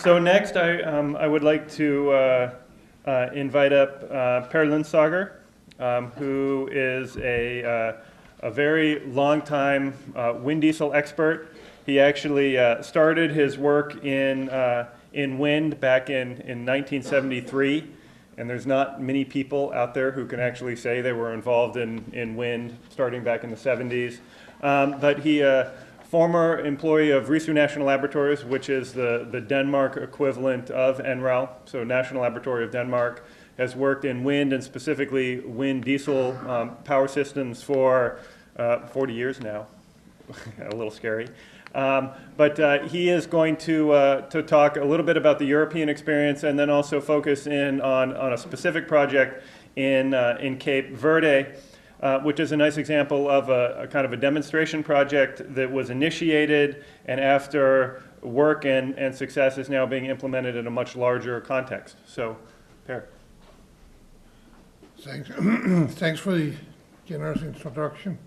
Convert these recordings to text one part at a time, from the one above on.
So next, I would like to invite up Per Lundsager, who is a very long-time wind diesel expert. He actually started his work in wind back in 1973, and there's not many people out there who can actually say they were involved in wind starting back in the 70s. But he former employee of Risø National Laboratories, which is the Denmark equivalent of NREL, so National Laboratory of Denmark, has worked in wind and specifically wind diesel power systems for 40 years now. A little scary. But he is going to talk a little bit about the European experience and then also focus in on a specific project in Cape Verde, which is a nice example of a kind of a demonstration project that was initiated and after work and success is now being implemented in a much larger context. So, Per. Thanks. Thanks for the generous introduction.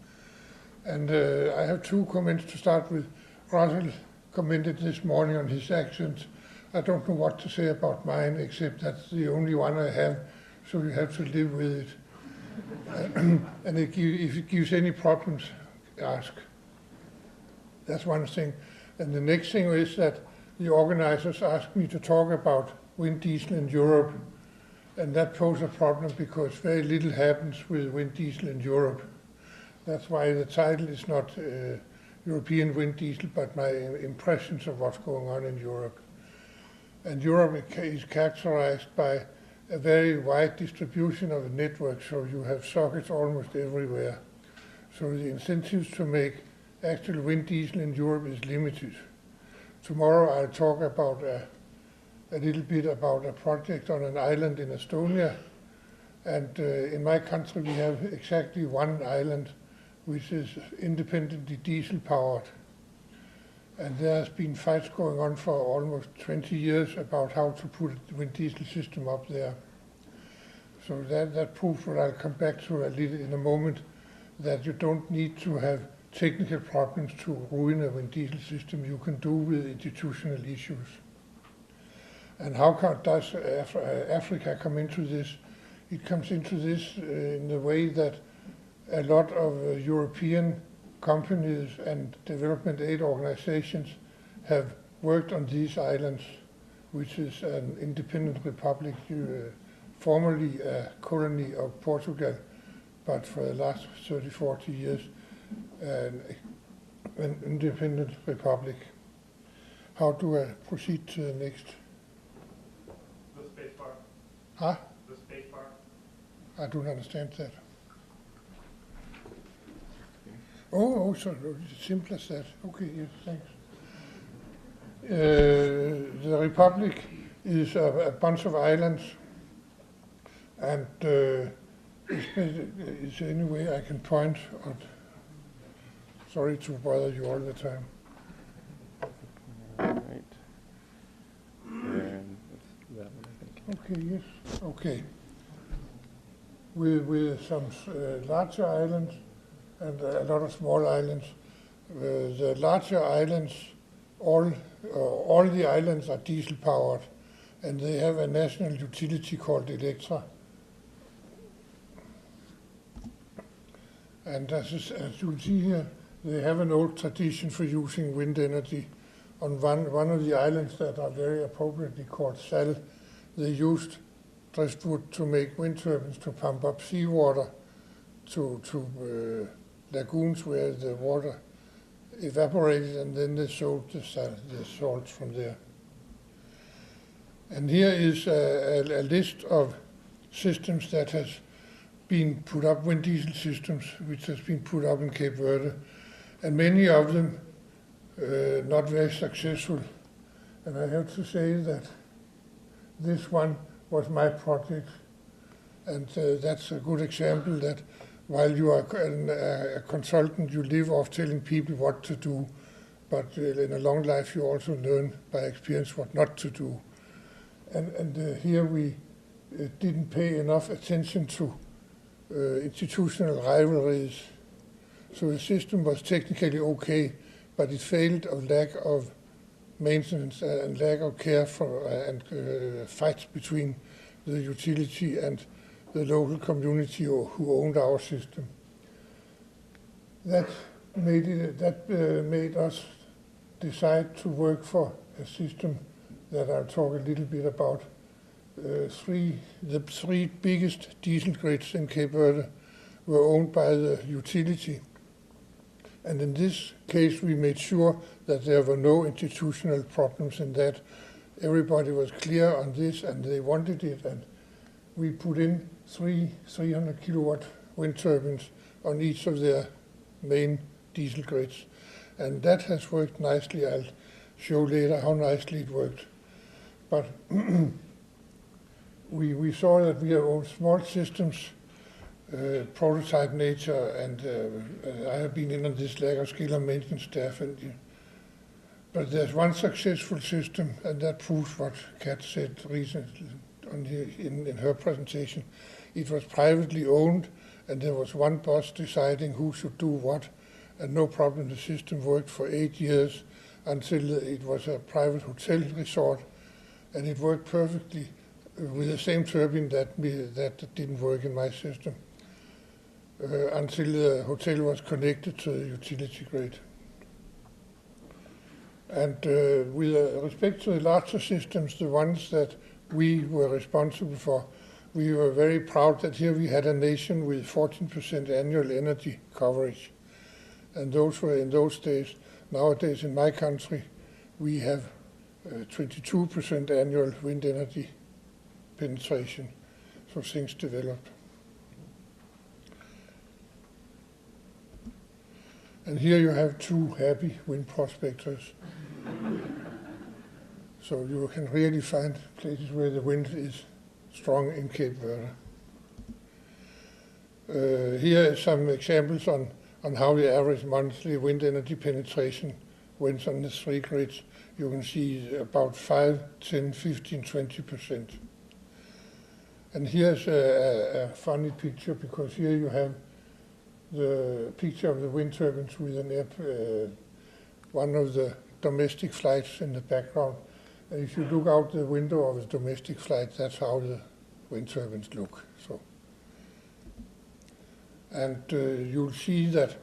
And I have two comments to start with. Russell commented this morning on his accent. I don't know what to say about mine, except that's the only one I have, so you have to live with it. And if it gives any problems, ask. That's one thing. And the next thing is that the organizers asked me to talk about wind diesel in Europe, and that poses a problem because very little happens with wind diesel in Europe. That's why the title is not European wind diesel, but my impressions of what's going on in Europe. And Europe is characterized by a very wide distribution of the network, so you have sockets almost everywhere. So the incentives to make actual wind diesel in Europe is limited. Tomorrow I'll talk about a little bit about a project on an island in Estonia. And in my country we have exactly one island which is independently diesel powered. And there has been fights going on for almost 20 years about how to put a wind diesel system up there. So that proves what I'll come back to a little in a moment, that you don't need to have technical problems to ruin a wind diesel system. You can do with institutional issues. And how does Africa come into this? It comes into this in the way that a lot of European companies and development aid organizations have worked on these islands, which is an independent republic, formerly a colony of Portugal, but for the last 30, 40 years, an independent republic. How do I proceed to the next? The space bar. Huh? The space bar. I don't understand that. Oh, so simple as that. Okay, yes, thanks. The Republic is a bunch of islands, and is there any way I can point out? Sorry to bother you all the time. Right. And that one, I think. Okay, yes, okay. With some larger islands and a lot of small islands. The larger islands, all the islands are diesel powered, and they have a national utility called Electra. And as you'll see here, they have an old tradition for using wind energy. On one of the islands that are very appropriately called Sal, they used driftwood to make wind turbines to pump up seawater to lagoons where the water evaporated, and then they sold the salts from there. And here is a list of systems that has been put up, wind diesel systems, which has been put up in Cape Verde, and many of them not very successful. And I have to say that this one was my project, and that's a good example that while you are a consultant, you live off telling people what to do, but in a long life you also learn by experience what not to do. And here we didn't pay enough attention to institutional rivalries. So the system was technically okay, but it failed of lack of maintenance and lack of care for and fights between the utility and the local community who owned our system. That made us decide to work for a system that I'll talk a little bit about. The three biggest diesel grids in Cape Verde were owned by the utility. And in this case, we made sure that there were no institutional problems in that. Everybody was clear on this and they wanted it. And we put in 300 kilowatt wind turbines on each of their main diesel grids. And that has worked nicely. I'll show later how nicely it worked. But we saw that we have owned small systems, prototype nature, and I have been in on this large scale maintenance staff. But there's one successful system, and that proves what Kat said recently in her presentation. It was privately owned, and there was one boss deciding who should do what, and no problem. The system worked for 8 years until it was a private hotel resort, and it worked perfectly with the same turbine that didn't work in my system until the hotel was connected to the utility grid. And with respect to the larger systems, the ones that we were responsible for, we were very proud that here we had a nation with 14% annual energy coverage. And those were in those days. Nowadays in my country, we have 22% annual wind energy penetration, so things developed. And here you have two happy wind prospectors. So you can really find places where the wind is strong in Cape Verde. Here are some examples on how the average monthly wind energy penetration went on the three grids. You can see about 5, 10, 15, 20%. And here's a funny picture, because here you have the picture of the wind turbines with one of the domestic flights in the background. And if you look out the window of the domestic flight, that's how the wind turbines look. So, and you'll see that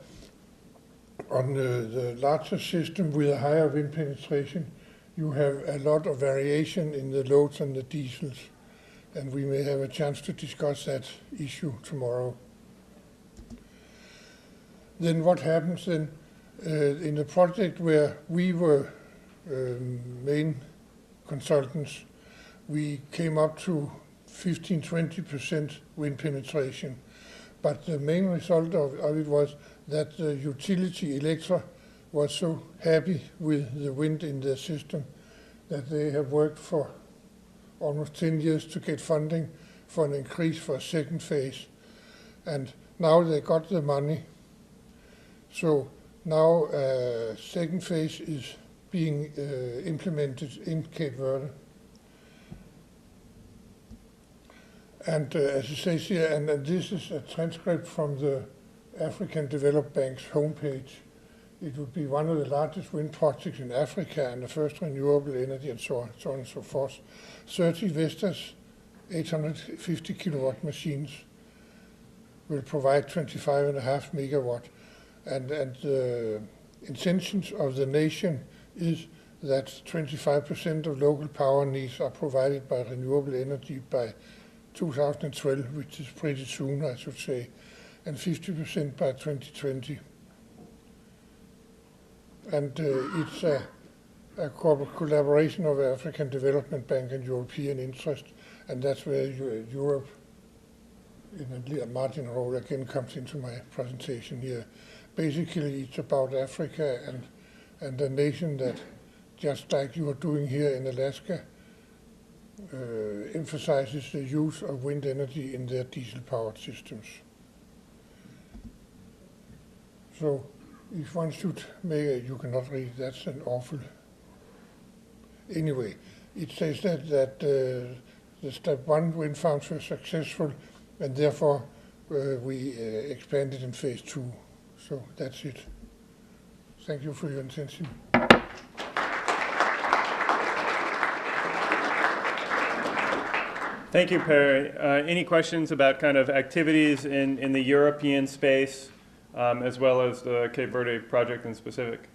on the larger system with a higher wind penetration, you have a lot of variation in the loads and the diesels. And we may have a chance to discuss that issue tomorrow. Then what happens then in the project where we were main consultants, we came up to 15-20% wind penetration. But the main result of it was that the utility, Electra, was so happy with the wind in their system that they have worked for almost 10 years to get funding for an increase for a second phase. And now they got the money. So now second phase is being implemented in Cape Verde. And as it says here, and this is a transcript from the African Development Bank's homepage. It would be one of the largest wind projects in Africa and the first renewable energy and so on and so forth. 30 Vestas 850 kilowatt machines will provide 25.5 megawatt. And the intentions of the nation is that 25% of local power needs are provided by renewable energy by 2012, which is pretty soon, I should say, and 50% by 2020. And it's a collaboration of African Development Bank and European interest, and that's where Europe, in a marginal role again, comes into my presentation here. Basically, it's about Africa and a nation that, just like you are doing here in Alaska, emphasizes the use of wind energy in their diesel-powered systems. So, if one should make you cannot read, that's an awful. Anyway, it says that the step 1 wind farms were successful, and therefore we expanded in phase 2. So that's it. Thank you for your attention. Thank you, Perry. Any questions about kind of activities in the European space, as well as the Cape Verde project in specific?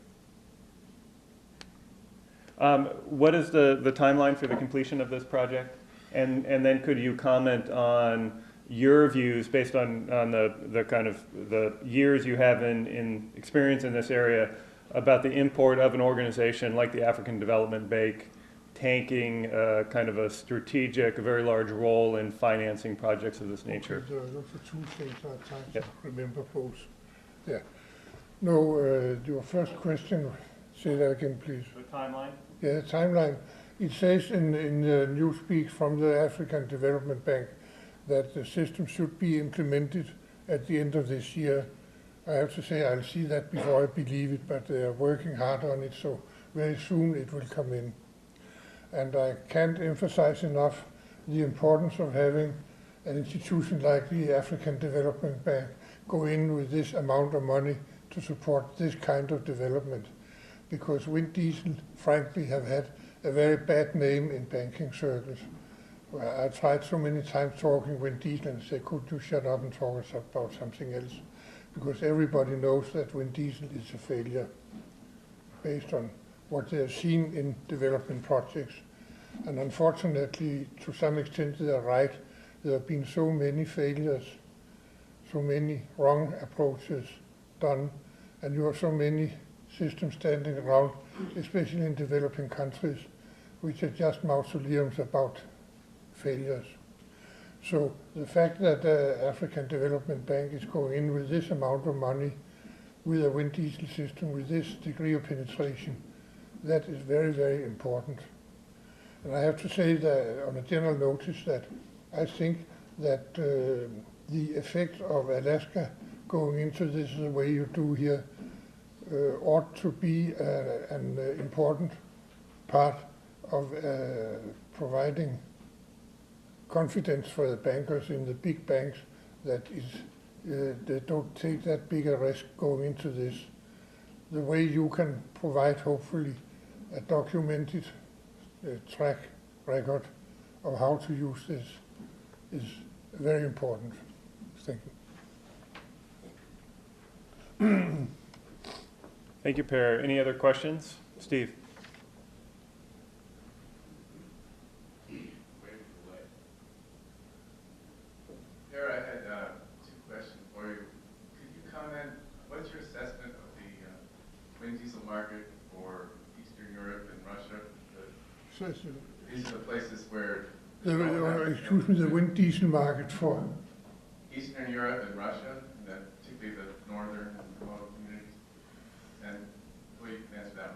What is the timeline for the completion of this project? And then could you comment on your views based on the kind of the years you have in experience in this area about the import of an organization like the African Development Bank taking kind of a strategic, a very large role in financing projects of this nature? There are two things I'm trying Yep. to remember both. Yeah. No, your first question, say that again, please. The timeline? Yeah, timeline. It says in the newspeak from the African Development Bank that the system should be implemented at the end of this year. I have to say I'll see that before I believe it, but they are working hard on it, so very soon it will come in. And I can't emphasize enough the importance of having an institution like the African Development Bank go in with this amount of money to support this kind of development. Because wind diesel, frankly, have had a very bad name in banking circles. Well, I tried so many times talking wind diesel and say, could you shut up and talk about something else? Because everybody knows that wind diesel is a failure based on what they have seen in development projects. And unfortunately, to some extent, they are right. There have been so many failures, so many wrong approaches done, and you have so many systems standing around, especially in developing countries, which are just mausoleums about failures. So the fact that the African Development Bank is going in with this amount of money, with a wind diesel system, with this degree of penetration, that is very, very important. And I have to say that on a general notice that I think that the effect of Alaska going into this the way you do here ought to be an important part of providing confidence for the bankers in the big banks that they don't take that big a risk going into this. The way you can provide, hopefully, a documented track record of how to use this is very important. Thank you. Thank you, Per. Any other questions? Steve? Per, I had two questions for you. Could you comment, what's your assessment of the wind diesel market for Eastern Europe and Russia? These are the places where... Excuse me, the wind diesel market for? Eastern Europe and Russia, and particularly the northern and remote communities. And well, you can answer that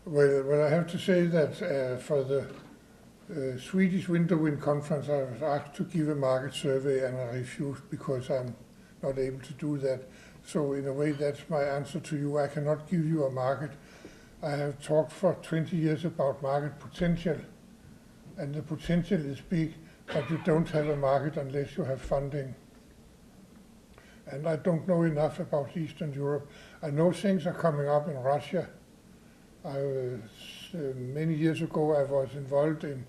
one. Well, I have to say that for the Swedish Winter Wind Conference, I was asked to give a market survey and I refused because I'm not able to do that. So in a way, that's my answer to you. I cannot give you a market. I have talked for 20 years about market potential, and the potential is big, but you don't have a market unless you have funding. And I don't know enough about Eastern Europe. I know things are coming up in Russia. Many years ago, I was involved in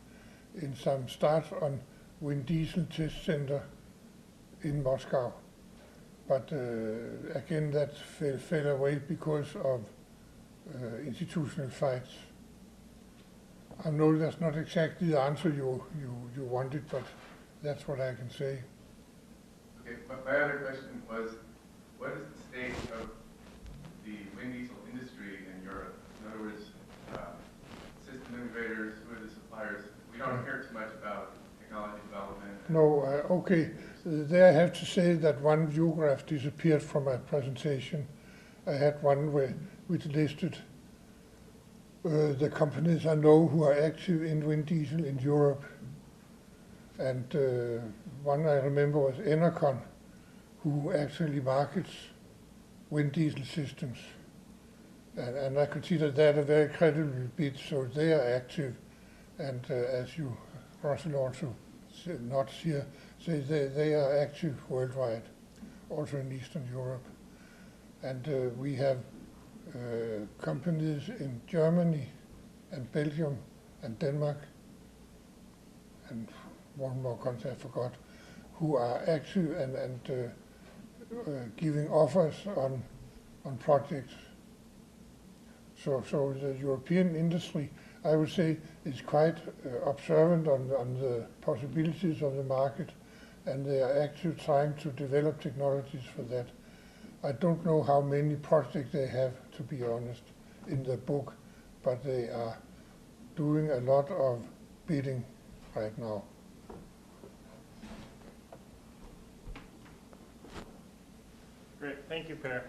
some starts on wind diesel test center in Moscow. But again, that fell away because of institutional fights. I know that's not exactly the answer you wanted, but that's what I can say. Okay, my other question was, what is the state of the wind diesel industry in Europe? In other words, system integrators, who are the suppliers? We don't hear too much about technology development. No, okay. There I have to say that one view graph disappeared from my presentation. I had one which listed the companies I know who are active in wind diesel in Europe. And one I remember was Enercon, who actually markets wind diesel systems. And I consider that a very credible bit, so they are active. And as you, Russell, also notes here, say they are active worldwide, also in Eastern Europe. And we have companies in Germany and Belgium and Denmark and one more country I forgot, who are active and giving offers on projects. So the European industry, I would say, is quite observant on the possibilities of the market, and they are actually trying to develop technologies for that. I don't know how many projects they have, to be honest, in the book, but they are doing a lot of bidding right now. Great, thank you, Per.